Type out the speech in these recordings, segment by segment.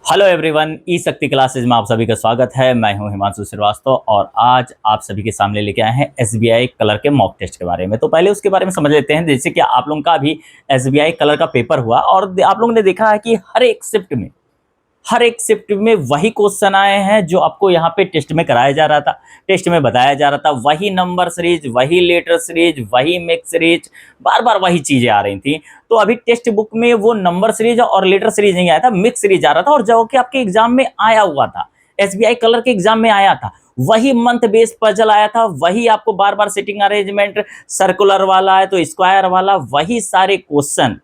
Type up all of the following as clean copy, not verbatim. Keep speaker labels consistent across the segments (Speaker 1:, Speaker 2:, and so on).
Speaker 1: Hello everyone, ई शक्ति classes में आप सभी का स्वागत है। मैं हूं हिमांशु श्रीवास्तव और आज आप सभी के सामने लेके आए हैं एसबीआई कलर के मॉक टेस्ट के बारे में। तो पहले उसके बारे में समझ लेते हैं। जैसे कि आप लोगों का भी एसबीआई कलर का पेपर हुआ और आप लोगों ने देखा है कि हर एक शिफ्ट में वही क्वेश्चन आए हैं जो आपको यहाँ पे टेस्ट में कराया जा रहा था, टेस्ट में बताया जा रहा था। वही नंबर सीरीज, वही लेटर सीरीज, वही मिक्स सीरीज, बार बार वही चीजें आ रही थी। तो अभी टेक्स्ट बुक में वो नंबर सीरीज और लेटर सीरीज नहीं आया था, मिक्स सीरीज आ रहा था। और जो कि आपके एग्जाम में आया हुआ था, एसबीआई कलर के एग्जाम में आया था, वही मंथ बेस्ड पजल आया था। वही आपको बार बार सिटिंग अरेंजमेंट, सर्कुलर वाला है तो स्क्वायर वाला, वही सारे क्वेश्चन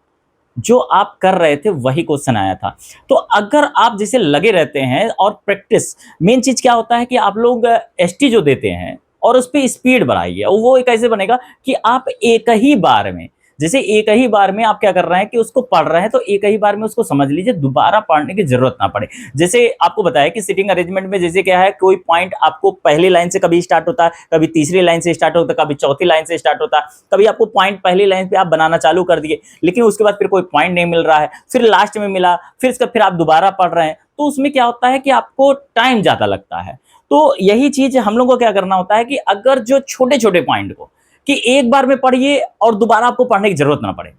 Speaker 1: जो आप कर रहे थे वही क्वेश्चन आया था। तो अगर आप जैसे लगे रहते हैं और प्रैक्टिस, मेन चीज क्या होता है कि आप लोग एसटी जो देते हैं और उस पर स्पीड बढ़ाइए। वो कैसे बनेगा कि आप एक ही बार में, जैसे एक ही बार में आप क्या कर रहे हैं कि उसको पढ़ रहे हैं तो एक ही बार में उसको समझ लीजिए, दोबारा पढ़ने की जरूरत ना पड़े। जैसे आपको बताया कि सिटिंग अरेंजमेंट में जैसे क्या है, कोई पॉइंट आपको पहली लाइन से कभी स्टार्ट होता है, कभी तीसरी लाइन से स्टार्ट होता है, कभी चौथी लाइन से स्टार्ट होता है, कभी आपको पॉइंट पहली लाइन पे आप बनाना चालू कर दिए लेकिन उसके बाद फिर कोई पॉइंट नहीं मिल रहा है, फिर लास्ट में मिला, फिर आप दोबारा पढ़ रहे हैं तो उसमें क्या होता है कि आपको टाइम ज्यादा लगता है। तो यही चीज हम लोग को क्या करना होता है कि अगर जो छोटे छोटे पॉइंट को कि एक बार में पढ़िए और दोबारा आपको पढ़ने की जरूरत ना पड़े,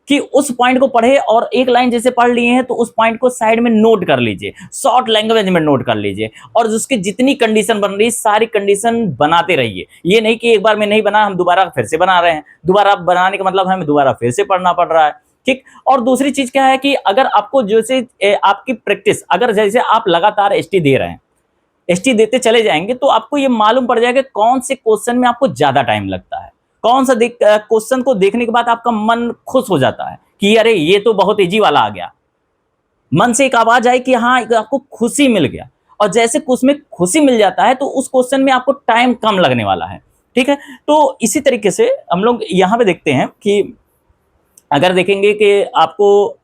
Speaker 1: कि उस पॉइंट को पढ़े और एक लाइन जैसे पढ़ लिए हैं तो उस पॉइंट को साइड में नोट कर लीजिए, शॉर्ट लैंग्वेज में नोट कर लीजिए और उसकी जितनी कंडीशन बन रही है सारी कंडीशन बनाते रहिए। ये नहीं कि एक बार में नहीं बना हम दोबारा फिर से बना रहे हैं, दोबारा बनाने का मतलब हमें दोबारा फिर से पढ़ना पड़ रहा है। ठीक। और दूसरी चीज क्या है कि अगर आपको जैसे आपकी प्रैक्टिस, अगर जैसे आप लगातार एसटी दे रहे हैं, एसटी देते चले जाएंगे तो आपको ये मालूम पड़ जाएगा कौन से क्वेश्चन में आपको ज्यादा टाइम लगता है, कौन सा क्वेश्चन को देखने के बाद आपका मन खुश हो जाता है कि अरे ये तो बहुत इजी वाला आ गया। मन से एक आवाज आई कि हाँ आपको खुशी मिल गया, और जैसे उसमें खुशी मिल जाता है तो उस क्वेश्चन में आपको टाइम कम लगने वाला है। ठीक है। तो इसी तरीके से हम लोग यहाँ पे देखते हैं कि अगर देखेंगे कि आपको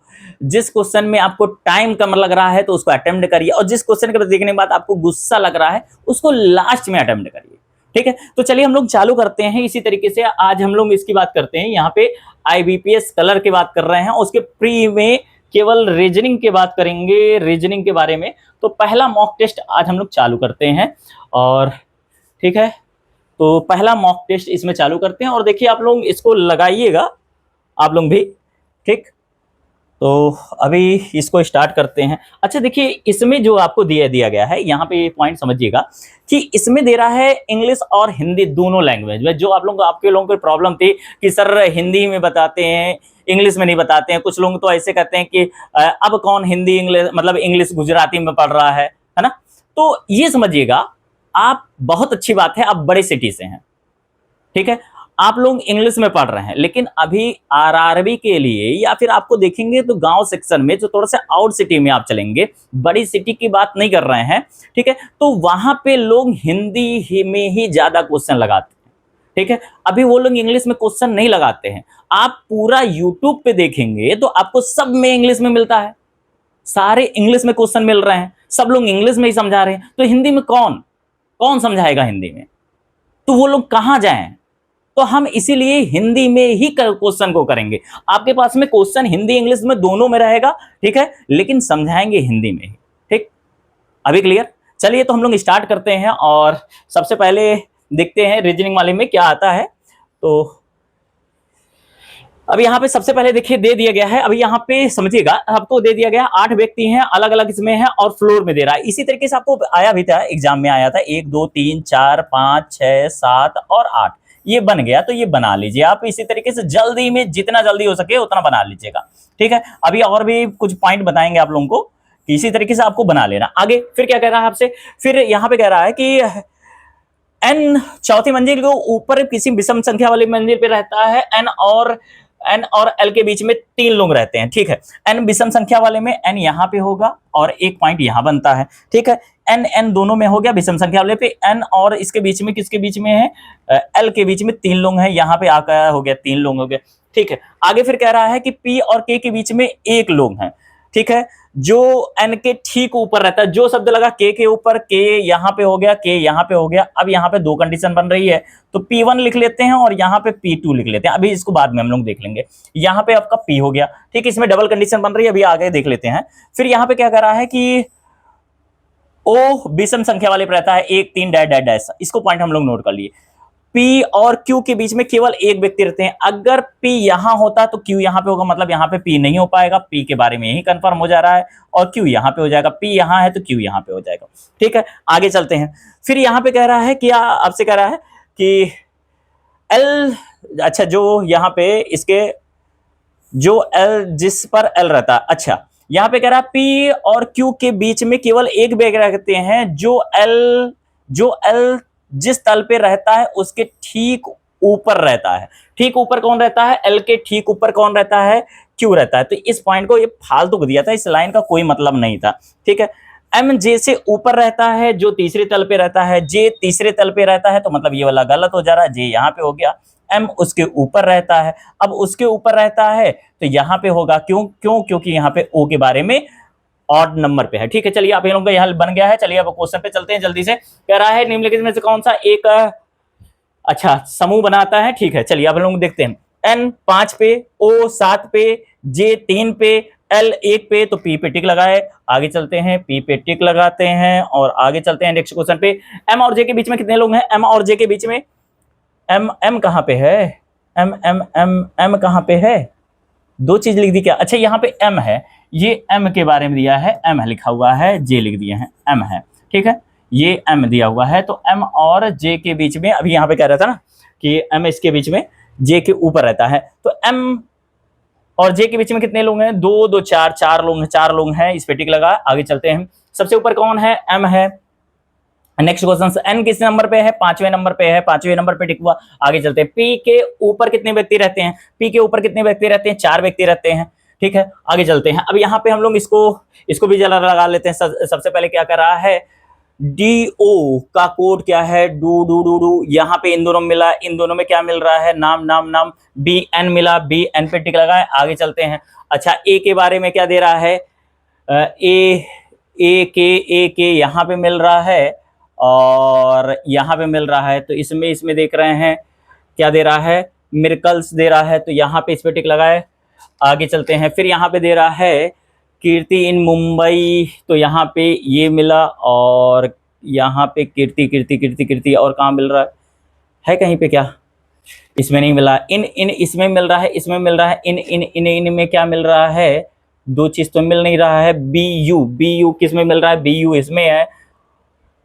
Speaker 1: जिस क्वेश्चन में आपको टाइम कम लग रहा है तो उसको अटेम्प्ट करिए, और जिस क्वेश्चन के देखने के बाद आपको गुस्सा लग रहा है उसको लास्ट में अटेम्प्ट करिए। ठीक है। तो चलिए हम लोग चालू करते हैं। इसी तरीके से आज हम लोग इसकी बात करते हैं, यहाँ पे आईबीपीएस कलर की बात कर रहे हैं, उसके प्री में केवल रीजनिंग की बात करेंगे, रीजनिंग के बारे में। तो पहला मॉक टेस्ट आज हम लोग चालू करते हैं और ठीक है, तो पहला मॉक टेस्ट इसमें चालू करते हैं और देखिए आप लोग इसको लगाइएगा, आप लोग भी। ठीक। तो अभी इसको स्टार्ट करते हैं। अच्छा देखिए, इसमें जो आपको दिया गया है यहाँ पे पॉइंट समझिएगा कि इसमें दे रहा है इंग्लिश और हिंदी दोनों लैंग्वेज में। जो आप लोग आपके लोगों को प्रॉब्लम थी कि सर हिंदी में बताते हैं इंग्लिश में नहीं बताते हैं, कुछ लोग तो ऐसे कहते हैं कि अब कौन हिंदी इंग्लिश मतलब इंग्लिश गुजराती में पढ़ रहा है ना। तो ये समझिएगा, आप बहुत अच्छी बात है आप बड़े सिटी से हैं, ठीक है, आप लोग इंग्लिश में पढ़ रहे हैं, लेकिन अभी आरआरबी के लिए या फिर आपको देखेंगे तो गांव सेक्शन में जो थोड़ा सा आउट सिटी में आप चलेंगे, बड़ी सिटी की बात नहीं कर रहे हैं, ठीक है, तो वहां पे लोग हिंदी में ही ज्यादा क्वेश्चन लगाते हैं। ठीक है। अभी वो लोग इंग्लिश में क्वेश्चन नहीं लगाते हैं। आप पूरा यूट्यूब पे देखेंगे तो आपको सब में इंग्लिश में मिलता है, सारे इंग्लिश में क्वेश्चन मिल रहे हैं, सब लोग इंग्लिश में ही समझा रहे हैं। तो हिंदी में कौन कौन समझाएगा हिंदी में, तो वो लोग कहां जाएं। तो हम इसीलिए हिंदी में ही क्वेश्चन को करेंगे। आपके पास में क्वेश्चन हिंदी इंग्लिश में दोनों में रहेगा, ठीक है, लेकिन समझाएंगे हिंदी में ही। ठीक। अभी क्लियर। चलिए तो हम लोग स्टार्ट करते हैं और सबसे पहले देखते हैं रीजनिंग वाले में क्या आता है। तो अब यहाँ पे सबसे पहले देखिए दे दिया गया है, अभी यहाँ पे समझिएगा, आपको दे दिया गया 8 व्यक्ति हैं, अलग अलग इसमें है और फ्लोर में दे रहा है। इसी तरीके से आपको आया भी था, एग्जाम में आया था 1 2 3 4 5 6 7 और 8, ये बन गया। तो ये बना लीजिए आप इसी तरीके से, जल्दी में जितना जल्दी हो सके उतना बना लीजिएगा। ठीक है। अभी और भी कुछ पॉइंट बताएंगे आप लोगों को, इसी तरीके से आपको बना लेना। आगे फिर क्या कह रहा है आपसे, फिर यहाँ पे कह रहा है कि एन चौथी मंजिल के ऊपर किसी विषम संख्या वाली मंजिल पे रहता है, एन और एल के बीच में 3 लोग रहते हैं। ठीक है। एन विषम संख्या वाले में एन यहाँ पे होगा और एक पॉइंट यहाँ बनता है। ठीक है। एन एन दोनों में हो गया, विषम संख्या वाले पे एन और इसके बीच में किसके बीच में है, एल के बीच में 3 लोग हैं, यहाँ पे आकर हो गया 3 लोग हो गए। ठीक है। आगे फिर कह रहा है कि पी और के बीच में 1 लोग हैं। ठीक है। जो एन के ठीक ऊपर रहता है, जो शब्द लगा के ऊपर, के यहाँ पे हो गया, के यहाँ पे हो गया। अब यहाँ पे 2 कंडीशन बन रही है, तो P1 लिख लेते हैं और यहाँ पे P2 लिख लेते हैं। अभी इसको बाद में हम लोग देख लेंगे। यहाँ पे आपका P हो गया। ठीक है। इसमें डबल कंडीशन बन रही है, अभी आगे देख लेते हैं। फिर यहाँ पे क्या कर रहा है कि ओ विषम संख्या वाले पर रहता है 1 3 डैश डैश डैश, इसको पॉइंट हम लोग नोट कर लिए। P और Q के बीच में केवल एक व्यक्ति रहते हैं, अगर P यहां होता तो Q यहां पे होगा, मतलब यहां पे P नहीं हो पाएगा, P के बारे में यही कंफर्म हो जा रहा है, और Q यहां पे हो जाएगा, P यहां है तो Q यहां पे हो जाएगा। ठीक है, आगे चलते हैं। फिर यहां पे कह रहा है कि आपसे कह रहा है कि L, अच्छा जो यहां पे इसके जो L जिस पर L रहता है, अच्छा यहां पे कह रहा है P और Q के बीच में केवल एक व्यक्ति रहते हैं, जो L जिस तल पे रहता है उसके ठीक ऊपर रहता है। ठीक ऊपर कौन रहता है? L के ठीक ऊपर कौन रहता है? Q रहता है। तो इस पॉइंट को ये फालतू को दिया था, इस लाइन का कोई मतलब नहीं था। ठीक है, M J से ऊपर रहता है, जो तीसरे तल पे रहता है, J तीसरे तल पे रहता है, तो मतलब ये वाला गलत हो जा रहा है, J यहाँ पे हो गया, M उसके ऊपर रहता है। अब उसके ऊपर रहता है तो यहाँ पे होगा, क्योंकि यहाँ पे O के बारे में ऑड नंबर पे है। ठीक है, चलिए आप लोगों का यहाँ बन गया है। चलिए अब क्वेश्चन पे चलते हैं जल्दी से। कह रहा है निम्नलिखित में से कौन सा एक अच्छा समूह बनाता है। ठीक है, चलिए आप लोग देखते हैं। N 5 पे, O 7 पे, J 3 पे, L 1 पे, तो P पे टिक लगाए। आगे चलते हैं, P पे टिक लगाते हैं और आगे चलते हैं नेक्स्ट क्वेश्चन पे। M और J के बीच में कितने लोग हैं? M और J के बीच में M कहाँ पे है? M कहाँ पे है? दो चीज लिख दी क्या? अच्छा यहाँ पे M है, ये M के बारे में दिया है, M लिखा हुआ है, J लिख दिए हैं, M है। ठीक है, ये M दिया हुआ है, तो M और J के बीच में, अभी यहाँ पे कह रहा था ना कि M इसके बीच में J के ऊपर रहता है, तो M और J के बीच में कितने लोग हैं? 2 2 4 4 लोग हैं। इस पे टिक लगा। आगे चलते हैं, सबसे ऊपर कौन है? M है। नेक्स्ट क्वेश्चन, N किस नंबर पे है? 5वें नंबर पे है, 5वें नंबर पे टिक हुआ। आगे चलते हैं, P के ऊपर कितने व्यक्ति रहते हैं? P के ऊपर कितने व्यक्ति रहते हैं? 4 व्यक्ति रहते हैं। ठीक है, आगे चलते हैं। अब यहाँ पे हम लोग इसको भी जला लगा लेते हैं। सबसे पहले क्या कर रहा है? DO का कोड क्या है? डू। यहाँ पे इन दोनों मिला, इन दोनों में क्या मिल रहा है? नाम। BN मिला, BN पे टिक लगाए। आगे चलते हैं। अच्छा, A के बारे में क्या दे रहा है? ए के यहाँ पे मिल रहा है और यहाँ पे मिल रहा है, तो इसमें देख रहे हैं क्या दे रहा है? मिरेकल्स दे रहा है, तो यहाँ पे इस पे टिक लगाए। आगे चलते हैं, फिर यहाँ पे दे रहा है कीर्ति इन मुंबई, तो यहाँ पे ये मिला, और यहाँ पे कीर्ति और कहाँ मिल रहा है कहीं पे? क्या इसमें नहीं मिला। इन इसमें मिल रहा है, इसमें मिल रहा है। इन में क्या मिल रहा है? दो चीज तो मिल नहीं रहा है। BU किस में मिल रहा है? BU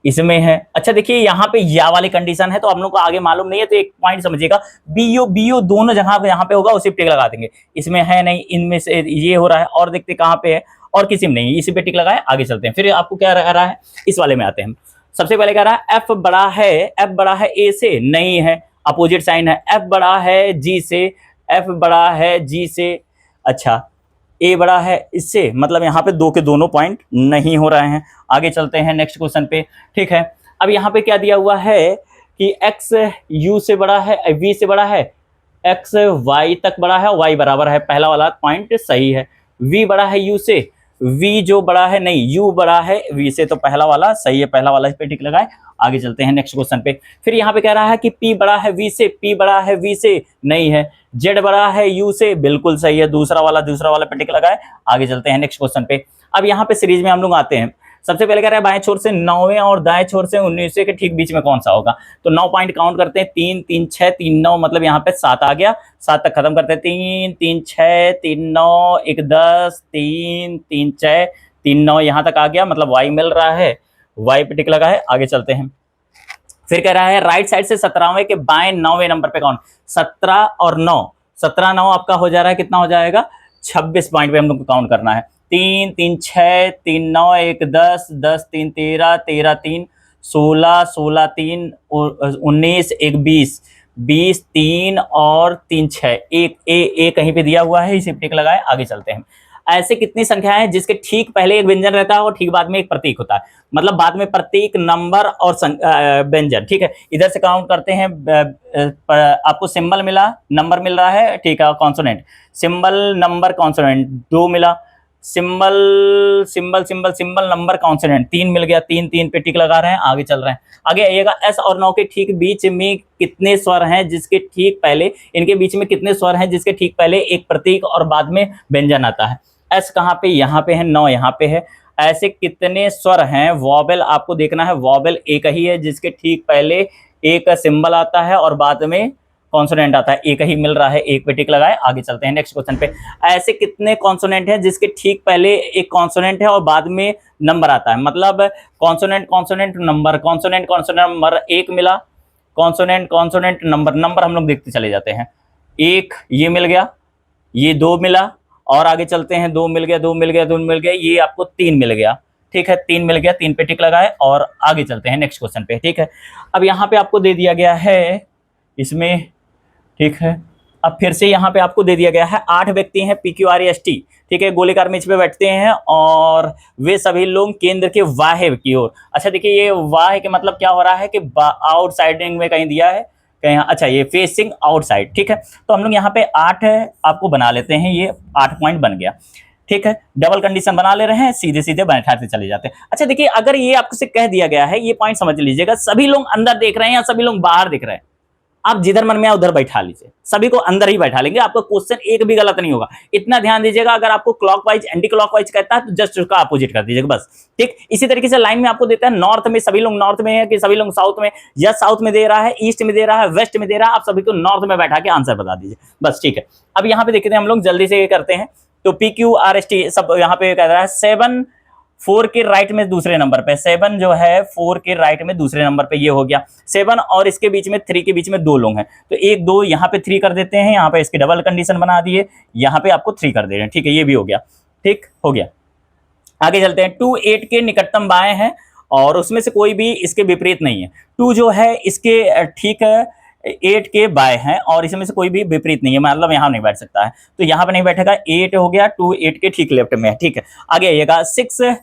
Speaker 1: इसमें है। अच्छा देखिए, यहाँ पे या वाली कंडीशन है, तो हम लोग को आगे मालूम नहीं है, तो एक पॉइंट समझिएगा, BU दोनों जगह पे यहाँ पे होगा उसी पे टिक लगा देंगे। इसमें है नहीं, इनमें से ये हो रहा है, और देखते कहाँ पे है, और किसी में नहीं, इसी पे टिक लगाए। आगे चलते हैं, फिर आपको क्या रह रहा है, इस वाले में आते हैं। सबसे पहले कह रहा है F बड़ा है A से, नहीं है, अपोजिट साइन है। F बड़ा है G से, F बड़ा है G से। अच्छा, A बड़ा है इससे, मतलब यहाँ पे दो के दोनों पॉइंट नहीं हो रहे हैं। आगे चलते हैं नेक्स्ट क्वेश्चन पे। ठीक है, अब यहाँ पे क्या दिया हुआ है कि X U से बड़ा है, V से बड़ा है, X Y तक बड़ा है, Y बराबर है, पहला वाला पॉइंट सही है। V बड़ा है U से, V जो बड़ा है, नहीं, U बड़ा है V से, तो पहला वाला सही है, पहला वाला इस पे टिक लगाए। आगे चलते हैं नेक्स्ट क्वेश्चन पे। फिर यहाँ पे कह रहा है कि P बड़ा है V से, P बड़ा है V से, नहीं है। Z बड़ा है U से, बिल्कुल सही है, दूसरा वाला पे टिक लगाए। आगे चलते हैं नेक्स्ट क्वेश्चन पे। अब यहाँ पे सीरीज में हम लोग आते हैं। सबसे पहले कह रहा है बाएं छोर से 9वें और दाएं छोर से 19वें के ठीक बीच में कौन सा होगा? तो 9 पॉइंट काउंट करते हैं, 3 3 6 3 9, मतलब यहाँ पे 7 आ गया। 7 तक खत्म करते हैं, 3 3 6 3 9 1 10 3 3 6 3 9, यहाँ तक आ गया, मतलब Y मिल रहा है, Y पे टिक लगा है। आगे चलते हैं, फिर कह रहा है राइट साइड से 17वें के बाएं 9वें नंबर पे कौन? 17 और 9, 17 9 आपका हो जा रहा है, कितना हो जाएगा? 26 पॉइंट पे हम लोग को काउंट करना है। 3 3 6 3 9 1 10 10 3 13 13 3 16 16 3 19 1 20 20 3 और 3 6 1 ए कहीं पे दिया हुआ है, इसे टिक लगाए। आगे चलते हैं। ऐसे कितनी संख्याएं हैं जिसके ठीक पहले एक व्यंजन रहता है और ठीक बाद में एक प्रतीक होता है, मतलब बाद में प्रतीक, नंबर और व्यंजन। ठीक है, इधर से काउंट करते हैं। आपको सिंबल मिला, नंबर मिल रहा है, ठीक है, कॉन्सोनेंट, सिंबल नंबर कॉन्सोनेंट 2 मिला, सिंबल नंबर कॉन्सोनेंट 3 मिल गया, 3 3 पे टिक लगा रहे हैं। आगे चल रहे हैं, आगे आइएगा। S और 9 के ठीक बीच में कितने स्वर हैं जिसके ठीक पहले, इनके बीच में कितने स्वर हैं जिसके ठीक पहले एक प्रतीक और बाद में व्यंजन आता है? S कहाँ पे? यहाँ पे है, 9 यहाँ पे है। ऐसे कितने स्वर हैं, वॉवेल आपको देखना है, वॉवेल एक ही है जिसके ठीक पहले एक सिंबल आता है और बाद में कॉन्सोनेंट आता है, एक ही मिल रहा है, एक पे टिक लगाए, आगे चलते हैं नेक्स्ट क्वेश्चन पे। ऐसे कितने कॉन्सोनेंट हैं जिसके ठीक पहले एक कॉन्सोनेंट है और बाद में नंबर आता है, मतलब consonant consonant number, consonant consonant number, एक मिला, कॉन्सोनेंट कॉन्सोनेंट नंबर, नंबर हम लोग देखते चले जाते हैं, एक ये मिल गया, ये दो मिला, और आगे चलते हैं, दो मिल गया, दो मिल गया, दो मिल गया, ये आपको तीन मिल गया, ठीक है, तीन मिल गया, तीन पे टिक लगाए और आगे चलते हैं नेक्स्ट क्वेश्चन पे, ठीक है। अब यहाँ पे आपको दे दिया गया है इसमें, ठीक है, अब फिर से यहाँ पे आपको दे दिया गया है 8 व्यक्ति हैं PQRST, ठीक है, गोलीकार मेज पे बैठते हैं और वे सभी लोग केंद्र के वाह्य की ओर, अच्छा देखिए ये वाह्य के मतलब क्या हो रहा है कि आउटसाइडिंग में कहीं दिया है कहीं, अच्छा ये फेसिंग आउटसाइड, ठीक है, तो हम लोग यहाँ पे 8 आपको बना लेते हैं, ये 8 पॉइंट बन गया, ठीक है, डबल कंडीशन बना ले रहे हैं, सीधे सीधे बैठाते चले जाते हैं। अच्छा देखिए अगर ये आपसे कह दिया गया है, ये पॉइंट समझ लीजिएगा, सभी लोग अंदर देख रहे हैं या सभी लोग बाहर देख रहे हैं, आप जिधर मन में आए उधर बैठा लीजिए, सभी को अंदर ही बैठा लेंगे, आपका क्वेश्चन एक भी गलत नहीं होगा, इतना ध्यान दीजिएगा। अगर आपको क्लॉकवाइज एंटी क्लॉकवाइज कहता है तो जस्ट उसका अपोजिट कर दीजिएगा बस, ठीक। इसी तरीके से लाइन में आपको देता है नॉर्थ में सभी लोग नॉर्थ में है कि सभी लोग साउथ में, या साउथ में दे रहा है, ईस्ट में दे रहा है, वेस्ट में दे रहा है, आप सभी को नॉर्थ में बैठा के आंसर बता दीजिए बस, ठीक है। अब यहाँ पे देखते हैं हम लोग जल्दी से ये करते हैं, तो PQRST सब यहाँ पे कह रहा है 7 4 के राइट में दूसरे नंबर पे, 7 जो है 4 के राइट में दूसरे नंबर पे, ये हो गया 7 और इसके बीच में 3 के बीच में 2 लोग हैं, तो 1 2 यहाँ पे 3 कर देते हैं, यहाँ पे इसकी डबल कंडीशन बना दिए, यहाँ पे आपको 3 कर दे रहे हैं, ठीक है, ये भी हो गया, ठीक हो गया। आगे चलते हैं, 2 8 के निकटतम बाएं हैं और उसमें से कोई भी इसके विपरीत नहीं है, 2 जो है इसके ठीक है 8 के बाएं हैं और इसमें से कोई भी विपरीत नहीं है, मतलब यहाँ नहीं बैठ सकता है, तो यहाँ पे नहीं बैठेगा, 8 हो गया, 2 8 के ठीक लेफ्ट में है, ठीक है। आगे आइएगा 6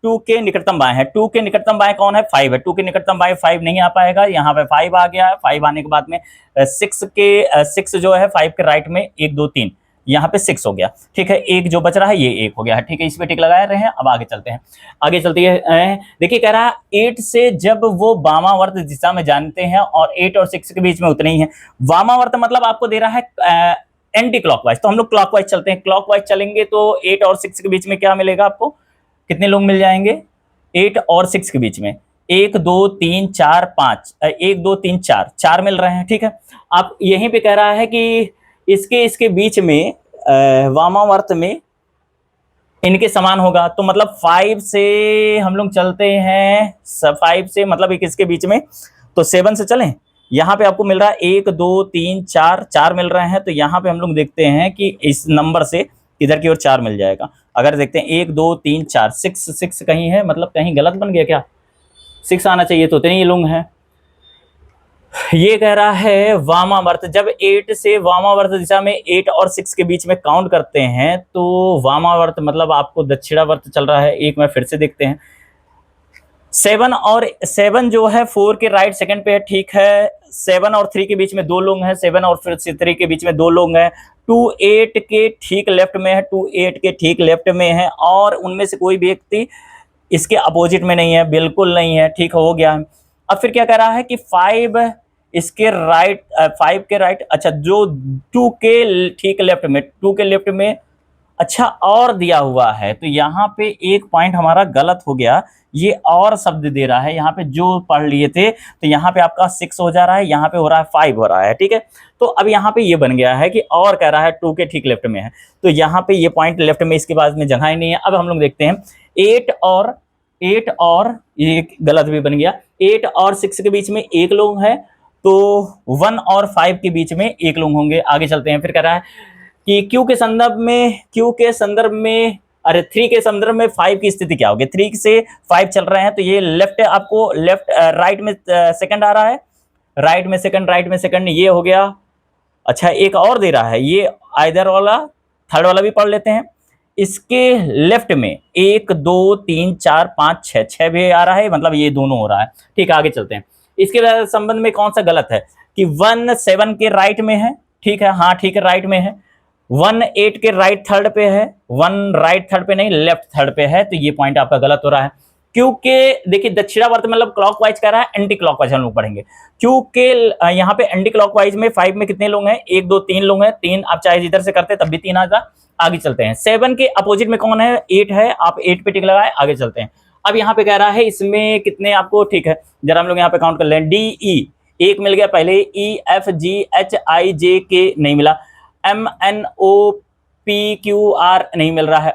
Speaker 1: 2 के निकटतम बाएं है, 2 के निकटतम बाएं कौन है, 5 है, 2 के निकटतम बाएं 5 नहीं आ पाएगा, यहाँ पे 5 आ गया है, 5 आने के बाद में 6 जो है 5 के राइट में 1 2 3, यहाँ पे 6 हो गया, ठीक है, एक जो बच रहा है ये 1 हो गया है, ठीक है, इस पे टिक लगाए रहे हैं। अब आगे चलते हैं, आगे चलते हैं, देखिए कह रहा है 8 से जब वो वामावर्त दिशा में जानते हैं और 8 और 6 के बीच में उतने ही है, वामावर्त मतलब आपको दे रहा है एंटी क्लॉकवाइज, तो हम लोग क्लॉकवाइज चलते हैं, क्लॉकवाइज चलेंगे तो 8 और 6 के बीच में क्या मिलेगा आपको, कितने लोग मिल जाएंगे, 8 और 6 के बीच में 1 2 3 4 5, 1 2 3 4 4 मिल रहे हैं, ठीक है। आप यहीं पे कह रहा है कि इसके बीच में वामावर्त में इनके समान होगा, तो मतलब 5 से हम लोग चलते हैं, 5 से मतलब एक इसके बीच में, तो 7 से चलें, यहाँ पे आपको मिल रहा है 1 2 3 4 4 मिल रहे हैं, तो यहाँ पे हम लोग देखते हैं कि इस नंबर से इधर की ओर 4 मिल जाएगा। अगर देखते हैं 1 2 3 4 6 कहीं है, मतलब कहीं गलत बन गया क्या, 6 आना चाहिए, तो इतने ही लोग हैं। ये कह रहा है वामावर्त, जब 8 से वामावर्त दिशा में 8 और 6 के बीच में काउंट करते हैं, तो वामावर्त मतलब आपको दक्षिणावर्त चल रहा है, एक में फिर से देखते हैं, 7 जो है 4 के राइट सेकंड पे है, ठीक है, 7 और 3 के बीच में 2 लोग हैं, 7 और फिर 3 के बीच में 2 लोग हैं, 2 8 के ठीक लेफ्ट में है, 2 8 के ठीक लेफ्ट में है, और उनमें से कोई भी व्यक्ति इसके अपोजिट में नहीं है, बिल्कुल नहीं है, ठीक हो गया। अब फिर क्या कह रहा है कि 5 इसके राइट, 5 के राइट, अच्छा जो 2 के ठीक लेफ्ट में, 2 के लेफ्ट में अच्छा और दिया हुआ है, तो यहाँ पे एक पॉइंट हमारा गलत हो गया, ये और शब्द दे रहा है, यहाँ पे जो पढ़ लिए थे, तो यहाँ पे आपका 6 हो जा रहा है, यहाँ पे हो रहा है 5 हो रहा है, ठीक है। तो अब यहाँ पे ये बन गया है कि और कह रहा है 2 के ठीक लेफ्ट में है, तो यहाँ पे ये पॉइंट लेफ्ट में, इसके बाद में जगह ही नहीं है। अब हम लोग देखते हैं 8 और ये गलत भी बन गया, 8 और 6 के बीच में 1 लोग है, तो 1 और 5 के बीच में 1 लोग होंगे। आगे चलते हैं, फिर कह रहा है कि Q के संदर्भ में अरे 3 के संदर्भ में 5 की स्थिति क्या होगी, 3 से 5 चल रहे हैं, तो ये लेफ्ट है, आपको लेफ्ट राइट में सेकंड आ रहा है, राइट में सेकंड ये हो गया। अच्छा एक और दे रहा है, ये आइदर वाला थर्ड वाला भी पढ़ लेते हैं, इसके लेफ्ट में 1 2 3 4 5 6 भी आ रहा है, मतलब ये दोनों हो रहा है, ठीक है। आगे चलते हैं, इसके संबंध में कौन सा गलत है कि 1 7 के राइट में है, ठीक है, हाँ ठीक है, राइट में है, 1 8 के राइट थर्ड पे है, 1 राइट थर्ड पे नहीं लेफ्ट थर्ड पे है, तो ये पॉइंट आपका गलत हो रहा है। क्यू के देखिए दक्षिणावर्त मतलब क्लॉकवाइज कह रहा है, एंटी क्लॉकवाइज हम लोग पढ़ेंगे। क्यू के यहाँ पे एंटी क्लॉकवाइज में 5 में कितने लोग हैं, 1 2 3 लोग हैं, 3 आप चाहे इधर से करते तब भी 3 आता। आगे चलते हैं, 7 के अपोजिट में कौन है, 8 है, आप 8 पे टिक लगाए, आगे चलते हैं। अब यहाँ पे कह रहा है इसमें कितने आपको, ठीक है जरा हम लोग यहाँ पे काउंट कर लें। डी ई एक मिल गया पहले, E F G H I J K नहीं मिला, M N O P Q R नहीं मिल रहा है,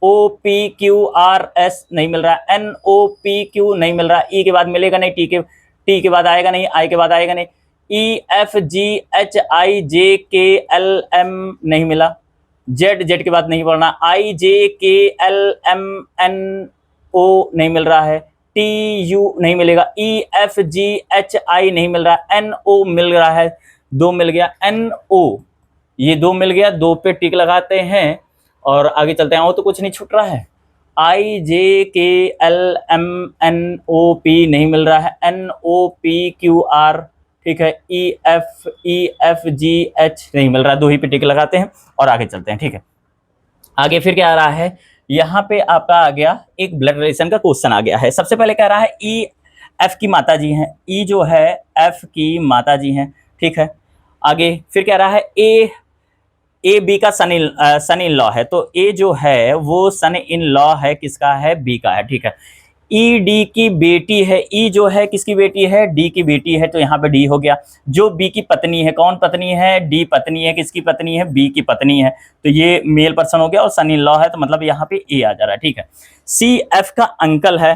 Speaker 1: O P Q R S नहीं मिल रहा है, एन ओ पी क्यू नहीं मिल रहा है, ई के बाद मिलेगा नहीं, टी के बाद आएगा नहीं, आई के बाद आएगा नहीं, E F G H I J K L M नहीं मिला, जेड के बाद नहीं पढ़ना, आई J K L M N ओ नहीं मिल रहा है, टी यू नहीं मिलेगा, E F G H I नहीं मिल रहा है, एन ओ मिल रहा है, 2 मिल गया, एन ओ ये 2 मिल गया, 2 पे टिक लगाते हैं और आगे चलते हैं। वो तो कुछ नहीं छूट रहा है, I J K L M N O P नहीं मिल रहा है, N O P Q R, ठीक है, ई एफ जी एच नहीं मिल रहा है, 2 ही पे टिक लगाते हैं और आगे चलते हैं। ठीक है, आगे फिर क्या आ रहा है, यहाँ पे आपका आ गया एक ब्लड रिलेशन का क्वेश्चन आ गया है। सबसे पहले कह रहा है ई एफ की माता जी हैं, ई जो है एफ की माता जी हैं, ठीक है। आगे फिर कह रहा है ए बी का सन इन लॉ है, तो ए जो है वो सन इन लॉ है, किसका है, बी का है, ठीक है। ई डी की बेटी है, ई जो है किसकी बेटी है, डी की बेटी है, तो यहाँ पे डी हो गया। जो बी की पत्नी है, कौन पत्नी है, डी पत्नी है, किसकी पत्नी है, बी की पत्नी है, तो ये मेल पर्सन हो गया और सन इन लॉ है, तो मतलब यहाँ पे ए आ जा रहा है, ठीक है। सी एफ का अंकल है,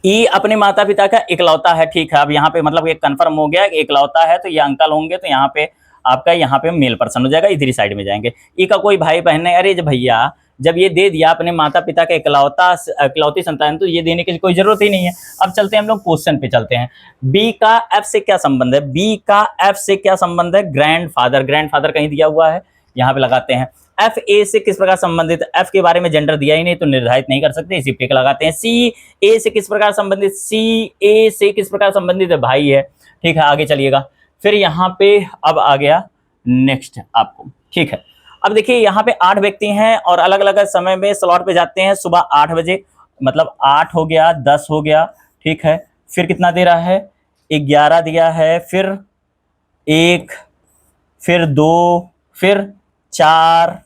Speaker 1: ई अपने माता पिता का इकलौता है, ठीक है। अब यहाँ पे मतलब एक कंफर्म हो गया इकलौता है, तो ये अंकल होंगे, तो यहाँ पे आपका यहाँ पे मेल पर्सन हो जाएगा, इधर साइड में जाएंगे। ई का कोई भाई बहन है, अरे भैया जब ये दे दिया अपने माता पिता का इकलौती संतान, तो ये देने की कोई जरूरत ही नहीं है। अब चलते हैं हम लोग क्वेश्चन पे चलते हैं। बी का एफ से क्या संबंध है, बी का एफ से क्या संबंध है, ग्रैंडफादर कहीं दिया हुआ है, यहाँ पे लगाते हैं। एफ ए से किस प्रकार संबंधित, एफ के बारे में जेंडर दिया ही नहीं तो निर्धारित नहीं कर सकते, इसी पे लगाते हैं। सी ए से किस प्रकार संबंधित, सी ए से किस प्रकार संबंधित है, भाई है, ठीक है। आगे चलिएगा, फिर यहाँ पे अब आ गया नेक्स्ट आपको, ठीक है। अब देखिए यहाँ पे 8 व्यक्ति हैं और अलग अलग समय में स्लॉट पे जाते हैं। सुबह 8 बजे मतलब 8 हो गया, 10 हो गया, ठीक है। फिर कितना दे रहा है, 11 दिया है, फिर 1, फिर 2, फिर 4,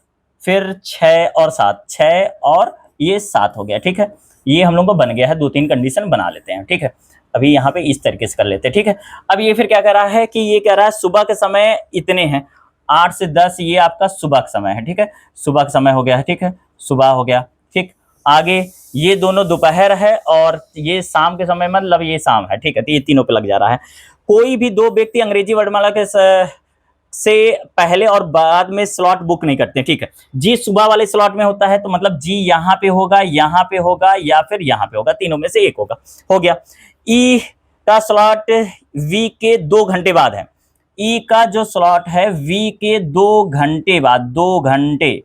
Speaker 1: फिर 6 और 7, 6 और ये 7 हो गया, ठीक है। ये हम लोग को बन गया है, 2-3 कंडीशन बना लेते हैं, ठीक है। अभी यहाँ पे इस तरीके से कर लेते हैं, ठीक है। अब ये फिर क्या कह रहा है कि ये कह रहा है सुबह के समय इतने हैं, 8 से 10 ये आपका सुबह का समय है, ठीक है। सुबह का समय हो गया है, ठीक है, सुबह हो गया, ठीक। आगे ये दोनों दोपहर है और ये शाम के समय मतलब ये शाम है, ठीक है। तो ये तीनों पे लग जा रहा है। कोई भी 2 व्यक्ति अंग्रेजी वर्णमाला के से पहले और बाद में स्लॉट बुक नहीं करते, ठीक है। जी सुबह वाले स्लॉट में होता है, तो मतलब जी यहाँ पे होगा, यहाँ पे होगा या फिर यहाँ पे होगा, तीनों में से एक होगा, हो गया। ई का स्लॉट वी के 2 घंटे बाद है, ई का जो स्लॉट है वी के 2 घंटे बाद, 2 घंटे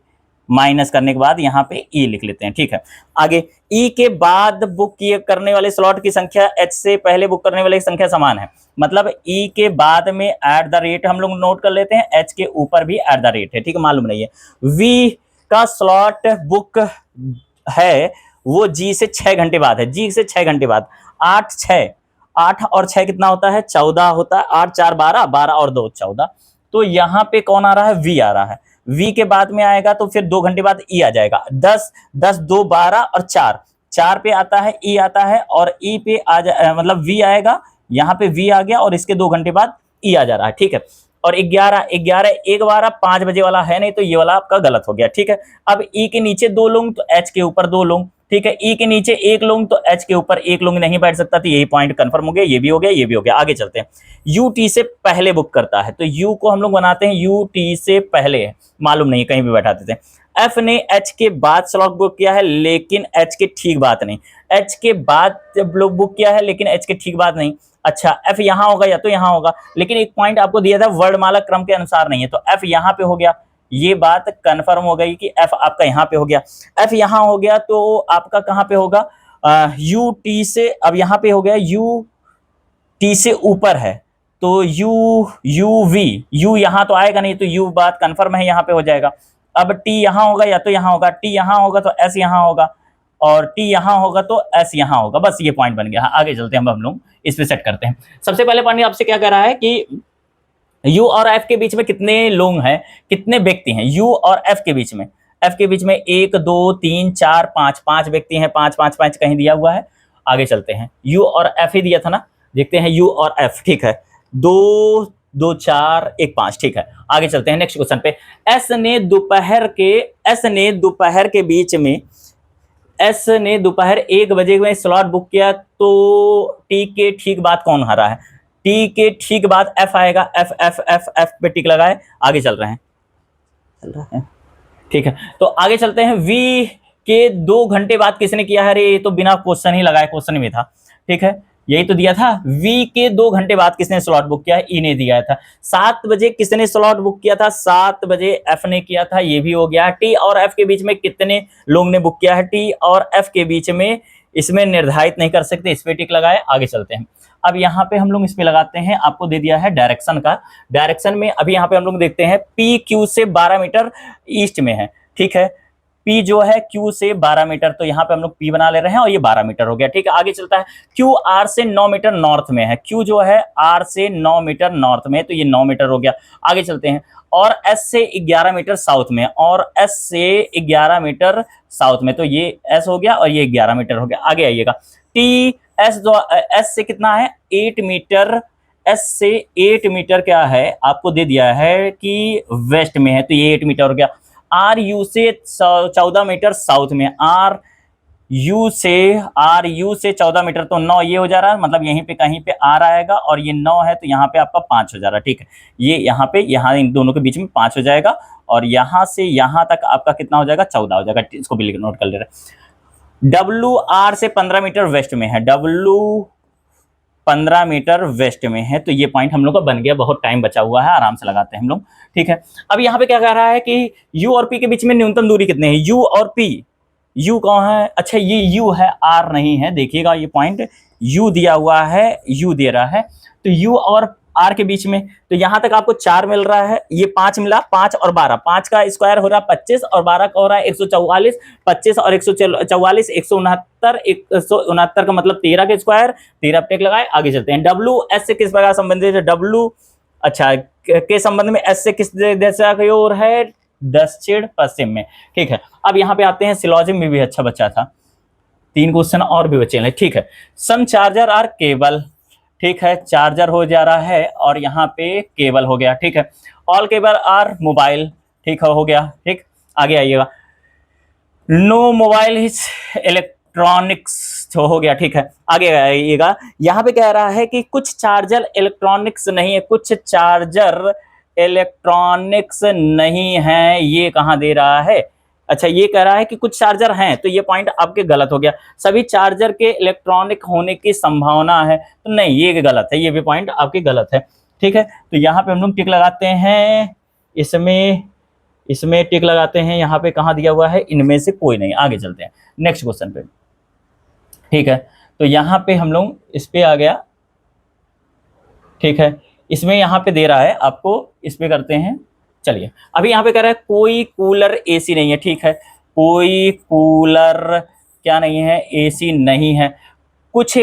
Speaker 1: माइनस करने के बाद यहाँ पे ई लिख लेते हैं, ठीक है। आगे ई के बाद बुक किए करने वाले स्लॉट की संख्या एच से पहले बुक करने वाले की संख्या समान है, मतलब ई के बाद में @ हम लोग नोट कर लेते हैं, एच के ऊपर भी @ है, ठीक है, मालूम नहीं है। वी का स्लॉट बुक है वो जी से 6 घंटे बाद है, जी से 6 घंटे बाद, 8 और 6 कितना होता है, 14 होता है, 8 4 12, 12 और 2 14, तो यहाँ पे कौन आ रहा है, वी आ रहा है। वी के बाद में आएगा तो फिर 2 घंटे बाद ई आ जाएगा, 10 2 12 और 4 पे आता है, ई आता है और ई पे आ जा मतलब वी आएगा, यहाँ पे वी आ गया और इसके 2 घंटे बाद ई आ जा रहा है, ठीक है। और 11 एक बार 5 बजे वाला है नहीं, तो ये वाला आपका गलत हो गया, ठीक है। अब ई के नीचे 2 लोग तो एच के ऊपर 2 लोग, ठीक है। ई के नीचे 1 लोग तो एच के ऊपर 1 लोग नहीं बैठ सकता, तो यही पॉइंट कंफर्म हो गया, ये भी हो गया, ये भी हो गया। आगे चलते हैं, यू टी से पहले बुक करता है, तो यू को हम लोग बनाते हैं यू टी से पहले, मालूम नहीं कहीं भी बैठा देते हैं। एफ ने एच के बाद स्लॉट बुक किया है लेकिन एच के ठीक बात नहीं, एच के बाद लोग बुक किया है लेकिन एच के ठीक बात नहीं। अच्छा, एफ यहाँ होगा या तो यहाँ होगा, लेकिन एक पॉइंट आपको दिया था वर्णमाला क्रम के अनुसार नहीं है, तो एफ यहाँ पे हो गया, ये बात कंफर्म हो गई कि एफ आपका यहाँ पे हो गया। एफ यहाँ हो गया तो आपका कहाँ पे होगा, यू टी से, अब यहाँ पे हो गया यू टी से ऊपर है, तो यू वी, यू यहाँ तो आएगा नहीं, तो यू बात कंफर्म है, यहाँ पे हो जाएगा। अब टी यहाँ होगा या तो यहाँ होगा, टी यहाँ होगा तो एस यहाँ होगा, और टी यहाँ होगा तो एस यहाँ होगा, बस ये पॉइंट बन गया। आगे चलते हैं, हम लोग इस पे सेट करते हैं। सबसे पहले पॉइंट आपसे क्या कह रहा है कि यू और एफ के बीच में कितने लोग हैं, कितने व्यक्ति हैं यू और एफ के बीच में। एफ के बीच में 1 2 3 4 5 5 व्यक्ति हैं, 5 5 5 कहीं दिया हुआ है। आगे चलते हैं, यू और एफ ही दिया था ना, देखते हैं यू और एफ, ठीक है। 2 2 4 1 5, ठीक है। आगे चलते हैं नेक्स्ट क्वेश्चन पे। एस ने दोपहर के बीच में, एस ने दोपहर 1 बजे में स्लॉट बुक किया, तो टी के ठीक बाद कौन आ रहा है? टी के ठीक बाद एफ आएगा, एफ एफ एफ एफ पे टिक लगाए, आगे चल रहे हैं, ठीक है। तो आगे चलते हैं, वी के 2 घंटे बाद किसने किया है? अरे ये तो बिना क्वेश्चन ही लगाए क्वेश्चन में था, ठीक है, यही तो दिया था। वी के 2 घंटे बाद किसने स्लॉट बुक किया है? ई ने दिया था। 7 बजे किसने स्लॉट बुक किया था? 7 बजे एफ ने किया था, ये भी हो गया। टी और एफ के बीच में कितने लोग ने बुक किया है? टी और एफ के बीच में, इसमें निर्धारित नहीं कर सकते, इस पे टिक लगाए, आगे चलते हैं। अब यहाँ पे हम लोग इस पे लगाते हैं, आपको दे दिया है डायरेक्शन का। डायरेक्शन में अभी यहाँ पे हम लोग देखते हैं, पी क्यू से 12 मीटर ईस्ट में है, ठीक है। P जो है Q से 12 मीटर, तो यहाँ पे हम लोग P बना ले रहे हैं और ये 12 मीटर हो गया, ठीक है। आगे चलता है, Q R से 9 मीटर नॉर्थ में है। Q जो है R से 9 मीटर नॉर्थ में, तो ये 9 मीटर हो गया। आगे चलते हैं, और S से 11 मीटर साउथ में, और S से 11 मीटर साउथ में, तो ये S हो गया और ये 11 मीटर हो गया। आगे आइएगा, T S जो S से कितना है? 8 मीटर, S से 8 मीटर क्या है आपको दे दिया है कि वेस्ट में है, तो ये 8 मीटर हो गया। आर यू से 14 मीटर साउथ में, आर यू से 14 मीटर, तो 9 ये हो जा रहा है, मतलब यहीं पे कहीं पे आर आएगा, और ये 9 है, तो यहाँ पे आपका 5 हो जा रहा है, ठीक है। ये यहाँ इन दोनों के बीच में 5 हो जाएगा, और यहाँ से यहाँ तक आपका कितना हो जाएगा? 14 हो जाएगा, इसको भी नोट कर ले रहे। डब्ल्यू आर से 15 मीटर वेस्ट में है, डब्ल्यू 15 मीटर वेस्ट में है, तो ये पॉइंट हम लोग का बन गया। बहुत टाइम बचा हुआ है, आराम से लगाते हैं हम लोग, ठीक है। अब यहाँ पे क्या कह रहा है कि U और P के बीच में न्यूनतम दूरी कितनी है? U और P, U कौन है? अच्छा ये U है, R नहीं है, देखिएगा ये पॉइंट U दिया हुआ है, U दे रहा है, तो U और R के बीच में, तो यहाँ तक आपको 4 मिल रहा है, ये 5 मिला, 5 और 12, 5 का स्क्वायर हो रहा है 25, और 12 का हो रहा है 144, 25 और 144 169, 169 का मतलब 13 के स्क्वायर, 13 टेक लगाए, आगे चलते हैं। डब्ल्यू एस से किस प्रकार संबंधित है? डब्ल्यू अच्छा के संबंध में एस से किस दिशा की ओर है? दक्षिण पश्चिम में, ठीक है। अब यहाँ पे आते हैं, सिलॉजिम में भी अच्छा बच्चा था, 3 क्वेश्चन और भी बचे हैं, ठीक है। सम चार्जर आर केबल, ठीक है, चार्जर हो जा रहा है और यहाँ पे केबल हो गया, ठीक है। ऑल केबल आर मोबाइल, ठीक है, हो गया, ठीक। आगे आइएगा, नो मोबाइल इज इलेक्ट्रॉनिक्स, हो गया, ठीक है। आगे आइएगा, यहाँ पे कह रहा है कि कुछ चार्जर इलेक्ट्रॉनिक्स नहीं है, कुछ चार्जर इलेक्ट्रॉनिक्स नहीं है, ये कहाँ दे रहा है? अच्छा ये कह रहा है कि कुछ चार्जर हैं, तो ये पॉइंट आपके गलत हो गया। सभी चार्जर के इलेक्ट्रॉनिक होने की संभावना है, तो नहीं, ये गलत है, ये भी पॉइंट आपके गलत है, ठीक है। तो यहाँ पे हम लोग टिक लगाते हैं, इसमें टिक लगाते हैं, यहाँ पे कहाँ दिया हुआ है? इनमें से कोई नहीं। आगे चलते हैं नेक्स्ट क्वेश्चन पे, ठीक है। तो यहाँ पे हम लोग इस पे आ गया, ठीक है, इसमें यहाँ पे दे रहा है आपको, इस पे करते हैं। चलिए अभी यहाँ पे कह रहा है कोई कूलर एसी नहीं है, ठीक है, कोई कूलर क्या नहीं है? एसी नहीं है। कुछ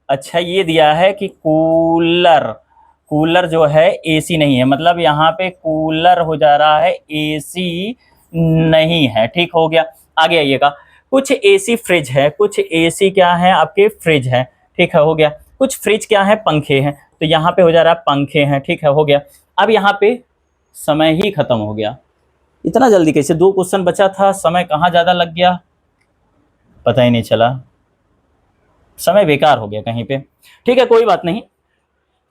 Speaker 1: अच्छा ये दिया है कि कूलर जो है एसी नहीं है, मतलब यहाँ पे कूलर हो जा रहा है, एसी नहीं है, ठीक हो गया। आगे आइएगा, कुछ एसी फ्रिज है, कुछ एसी क्या है आपके? फ्रिज है, ठीक है, हो गया। कुछ फ्रिज क्या है? पंखे हैं, तो यहाँ पे हो जा रहा है पंखे हैं, ठीक है, हो गया। अब यहाँ पे समय ही खत्म हो गया, इतना जल्दी कैसे? 2 क्वेश्चन बचा था, समय कहाँ ज़्यादा लग गया पता ही नहीं चला, समय बेकार हो गया कहीं पे, ठीक है, कोई बात नहीं।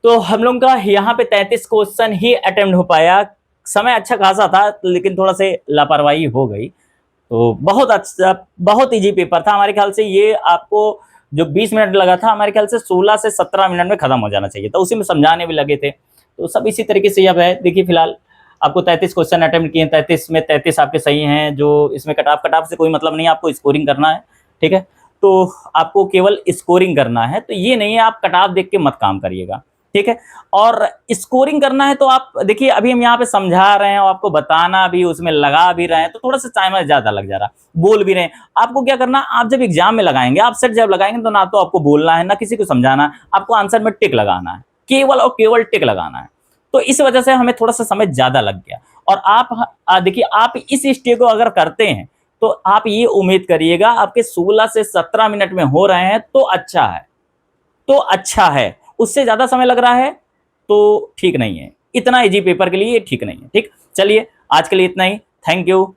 Speaker 1: तो हम लोग का यहाँ पे 33 क्वेश्चन ही अटेम्प्ट हो पाया, समय अच्छा खासा था, लेकिन थोड़ा से लापरवाही हो गई। तो बहुत अच्छा, बहुत ईजी पेपर था हमारे ख्याल से। ये आपको जो 20 मिनट लगा था, हमारे ख्याल से 16 से 17 मिनट में खत्म हो जाना चाहिए था, उसी में समझाने भी लगे थे। तो सब इसी तरीके से अब है, देखिए फिलहाल आपको 33 क्वेश्चन अटेम्प्ट किए, 33 में 33 आपके सही हैं। जो इसमें कट ऑफ से कोई मतलब नहीं है, आपको स्कोरिंग करना है, ठीक है। तो आपको केवल स्कोरिंग करना है, तो ये नहीं है आप कट ऑफ देख के मत काम करिएगा, ठीक है। और स्कोरिंग करना है तो आप देखिए, अभी हम यहाँ पे समझा रहे हैं और आपको बताना भी, उसमें लगा भी रहे हैं, तो थोड़ा सा टाइम ज्यादा लग जा रहा है, बोल भी रहे हैं। आपको क्या करना, आप जब एग्जाम में लगाएंगे, आप सेट जब लगाएंगे, तो ना तो आपको बोलना है ना किसी को समझाना है, आपको आंसर में टिक लगाना है, केवल और केवल टिक लगाना है। तो इस वजह से हमें थोड़ा सा समय ज्यादा लग गया। और आप देखिए, आप इस स्टेज को अगर करते हैं तो आप ये उम्मीद करिएगा आपके 16 से 17 मिनट में हो रहे हैं तो अच्छा है, तो अच्छा है। उससे ज्यादा समय लग रहा है तो ठीक नहीं है, इतना इजी पेपर के लिए ठीक नहीं है। ठीक, चलिए आज के लिए इतना ही। Thank you.